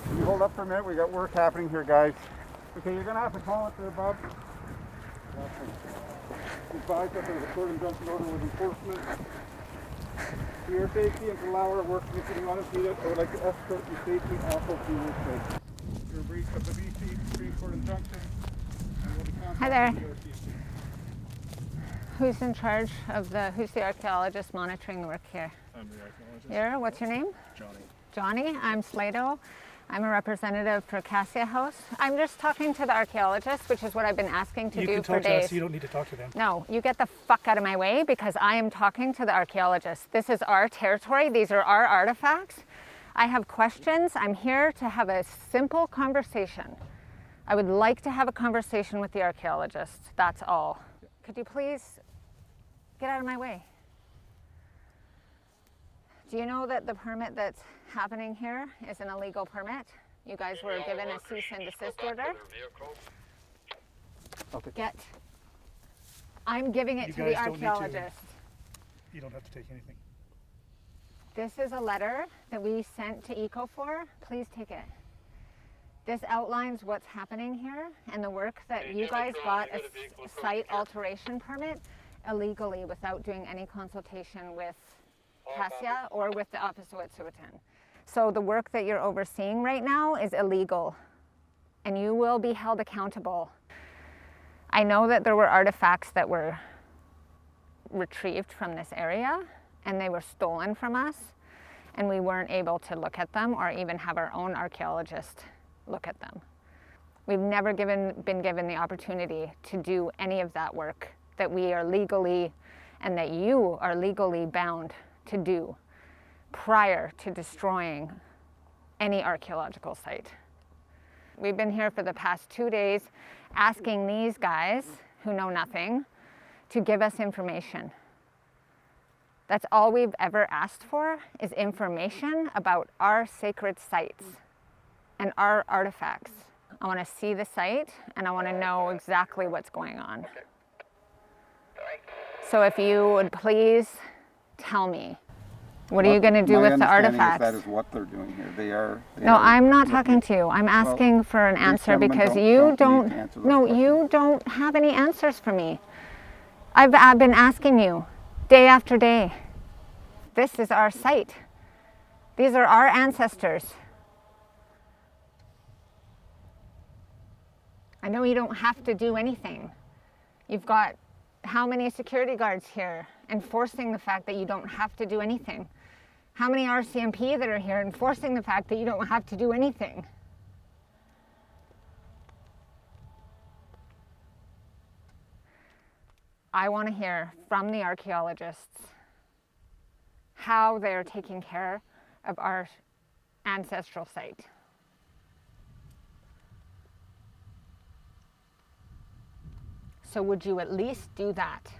Can you hold up for a minute? We got work happening here, guys. Okay, you're gonna have to call it there, Bob. Advise that there's a court injunction order with enforcement. For your safety and to allow our work to continue unimpeded, I would like to escort you safely off of the workspace. You're a breach of the BC Supreme Court injunction and will be Hi there. contacted. Who's in charge of who's the archaeologist monitoring the work here? I'm the archaeologist. Here, what's your name? Johnny. Johnny, I'm Slato. I'm a representative for Cas Yikh House. I'm just talking to the archaeologist, which is what I've been asking to do for days. You can talk to us, you don't need to talk to them. No, you get the fuck out of my way because I am talking to the archaeologist. This is our territory. These are our artifacts. I have questions. I'm here to have a simple conversation. I would like to have a conversation with the archaeologist. That's all. Could you please get out of my way? Do you know that the permit that's happening here is an illegal permit? You guys were given a cease and desist order. Okay. I'm giving it to the archaeologist. You don't have to take anything. This is a letter that we sent to ECO4. Please take it. This outlines what's happening here and the work that you guys got a site alteration permit illegally without doing any consultation with Cas Yikh or with the Wet'suwet'en. So the work that you're overseeing right now is illegal and you will be held accountable. I know that there were artifacts that were retrieved from this area and they were stolen from us and we weren't able to look at them or even have our own archaeologist look at them. We've never been given the opportunity to do any of that work that we are legally and that you are legally bound to do prior to destroying any archaeological site. We've been here for the past 2 days asking these guys who know nothing to give us information. That's all we've ever asked for is information about our sacred sites and our artifacts. I want to see the site and I want to know exactly what's going on. So if you would please tell me, what are you going to do with the artifacts? That is what they're doing here. They are. No, I'm not talking to you. I'm asking for an answer because you don't have any answers for me. I've been asking you day after day. This is our site. These are our ancestors. I know you don't have to do anything. You've got how many security guards here enforcing the fact that you don't have to do anything? How many RCMP that are here enforcing the fact that you don't have to do anything? I want to hear from the archaeologists how they're taking care of our ancestral site. So would you at least do that?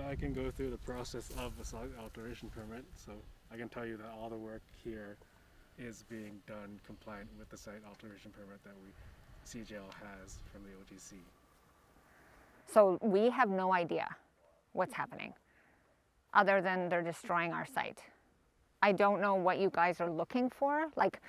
I can go through the process of the Site Alteration Permit, so I can tell you that all the work here is being done compliant with the Site Alteration Permit that CGL has from the OGC. So we have no idea what's happening other than they're destroying our site. I don't know what you guys are looking for, like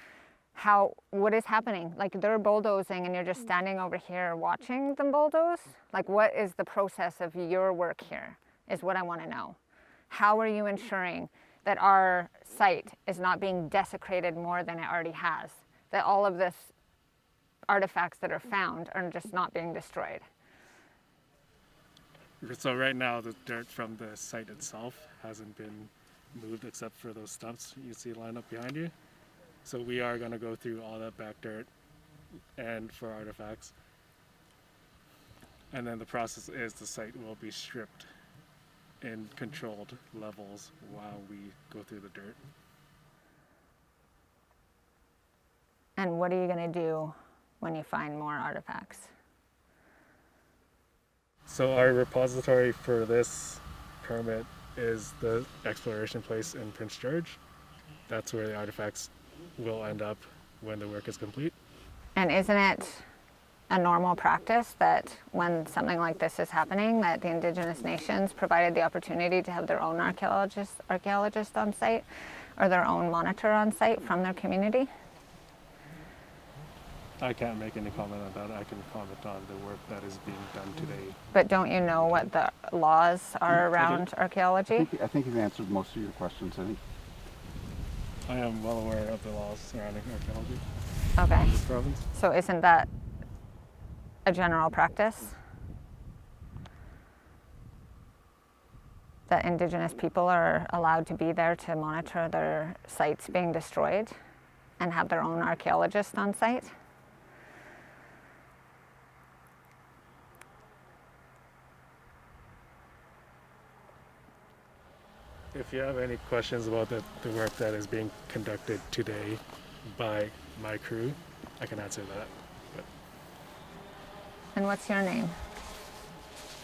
what is happening? Like they're bulldozing and you're just standing over here watching them bulldoze? Like what is the process of your work here is what I want to know. How are you ensuring that our site is not being desecrated more than it already has? That all of this artifacts that are found are just not being destroyed? So right now the dirt from the site itself hasn't been moved except for those stumps you see lined up behind you. So we are going to go through all that back dirt and for artifacts. And then the process is the site will be stripped in controlled levels while we go through the dirt. And what are you going to do when you find more artifacts? So our repository for this permit is the exploration place in Prince George. That's where the artifacts will end up when the work is complete. And isn't it a normal practice that when something like this is happening, that the Indigenous nations provided the opportunity to have their own archaeologist on site or their own monitor on site from their community? I can't make any comment on that. I can comment on the work that is being done today. But don't you know what the laws are around archaeology? I think you've answered most of your questions. I think. I am well aware of the laws surrounding archaeology Okay. in this province. So isn't that a general practice? That Indigenous people are allowed to be there to monitor their sites being destroyed and have their own archaeologist on site? If you have any questions about the work that is being conducted today by my crew, I can answer that. But And what's your name?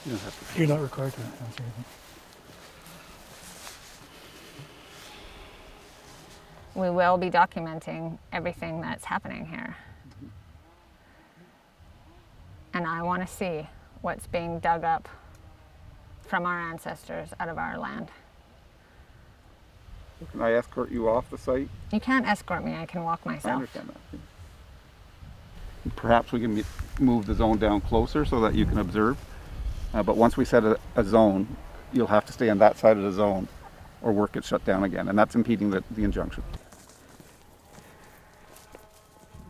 You don't have to. You're not required to answer anything. We will be documenting everything that's happening here. And I want to see what's being dug up from our ancestors out of our land. Can I escort you off the site? You can't escort me, I can walk I myself. understand that. Perhaps we can move the zone down closer so that you can observe. But once we set a zone, you'll have to stay on that side of the zone or work gets shut down again. And that's impeding the injunction.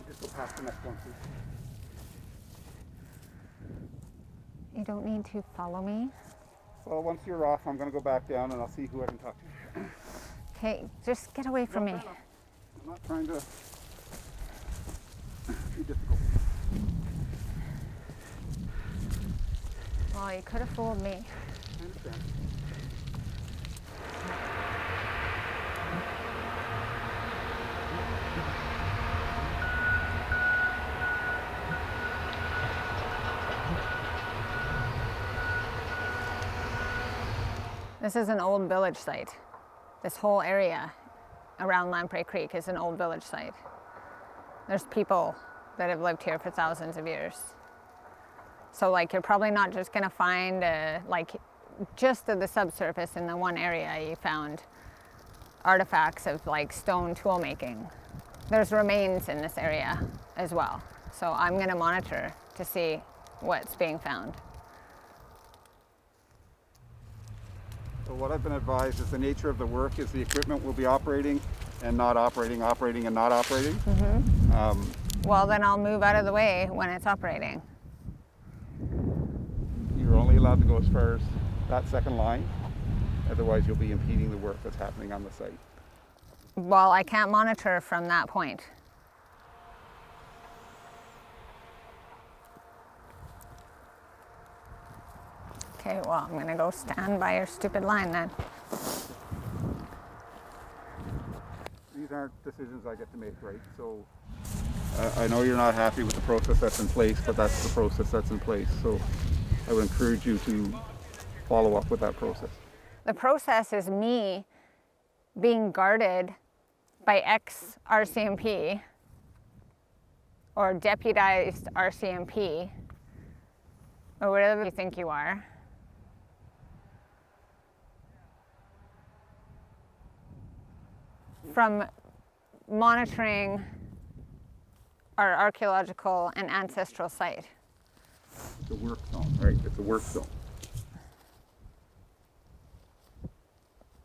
Just go past the next one, please. You don't need to follow me. Well, once you're off, I'm going to go back down and I'll see who I can talk to. Okay, just get away from me. I'm not trying to be difficult. Well, you could have fooled me. I understand. This is an old village site. This whole area around Lamprey Creek is an old village site. There's people that have lived here for thousands of years. So like you're probably not just gonna find just at the subsurface in the one area you found artifacts of like stone tool making. There's remains in this area as well. So I'm gonna monitor to see what's being found. So what I've been advised is the nature of the work is the equipment will be operating and not operating, operating and not operating. Mm-hmm. Well, then I'll move out of the way when it's operating. You're only allowed to go as far as that second line. Otherwise, you'll be impeding the work that's happening on the site. Well, I can't monitor from that point. Okay, well, I'm gonna go stand by your stupid line then. These aren't decisions I get to make, right? So I know you're not happy with the process that's in place, but that's the process that's in place. So I would encourage you to follow up with that process. The process is me being guarded by ex-RCMP or deputized RCMP or whatever you think you are. From monitoring our archaeological and ancestral site. It's a work zone, right? It's a work zone.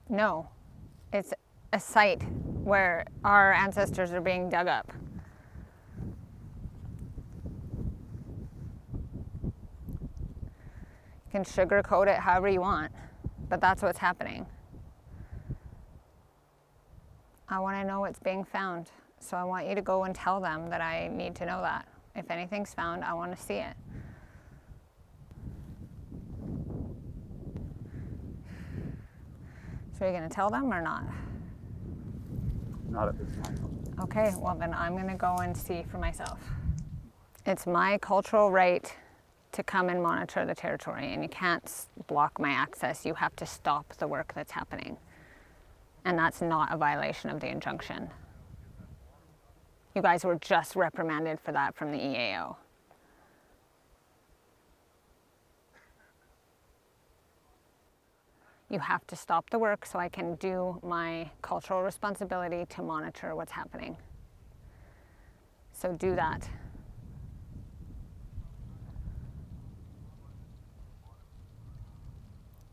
No, it's a site where our ancestors are being dug up. You can sugarcoat it however you want, but that's what's happening. I want to know what's being found, so I want you to go and tell them that I need to know that. If anything's found, I want to see it. So you're going to tell them or not? Not at this time. Okay, well then I'm going to go and see for myself. It's my cultural right to come and monitor the territory, and you can't block my access. You have to stop the work that's happening. And that's not a violation of the injunction. You guys were just reprimanded for that from the EAO. You have to stop the work so I can do my cultural responsibility to monitor what's happening. So do that.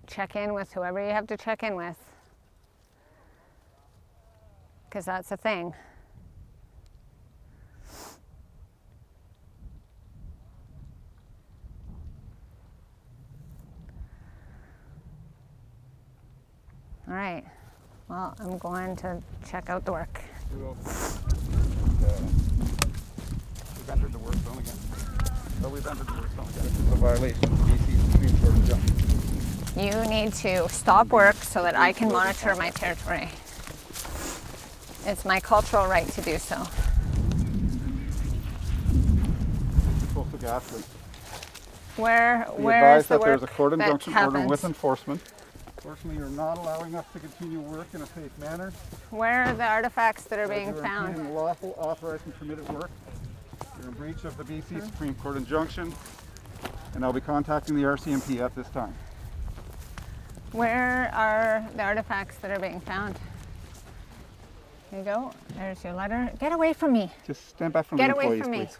Check in with whoever you have to check in with, because that's a thing. All right, well, I'm going to check out the work. We entered the work zone again. Oh, we've entered the work zone again. This is a violation of BC Supreme Court injunction. You need to stop work so that I can monitor my territory. It's my cultural right to do so. Coastal GasLink. Where's advised the that there's a work court that injunction order happens? with enforcement. Fortunately, you're not allowing us to continue work in a safe manner. Where are the artifacts that are As being you're found? impeding lawful, authorized, and permitted work. You're in breach of the BC Supreme Court injunction, and I'll be contacting the RCMP at this time. Where are the artifacts that are being found? There you go. There's your letter. Get away from me. Just stand back from Get the away employees, from me. please.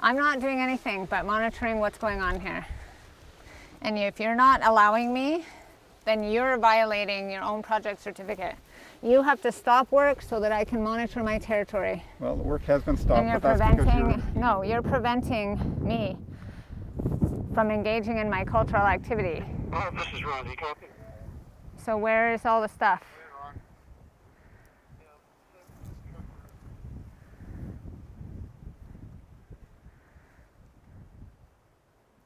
I'm not doing anything but monitoring what's going on here. And if you're not allowing me, then you're violating your own project certificate. You have to stop work so that I can monitor my territory. Well, the work has been stopped, And you're but that's because you're preventing me from engaging in my cultural activity. This is Ron. Do you copy? So where is all the stuff?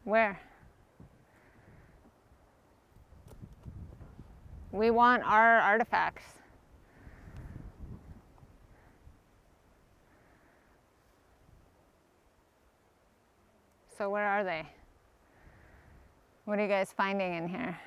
Where? We want our artifacts. So where are they? What are you guys finding in here?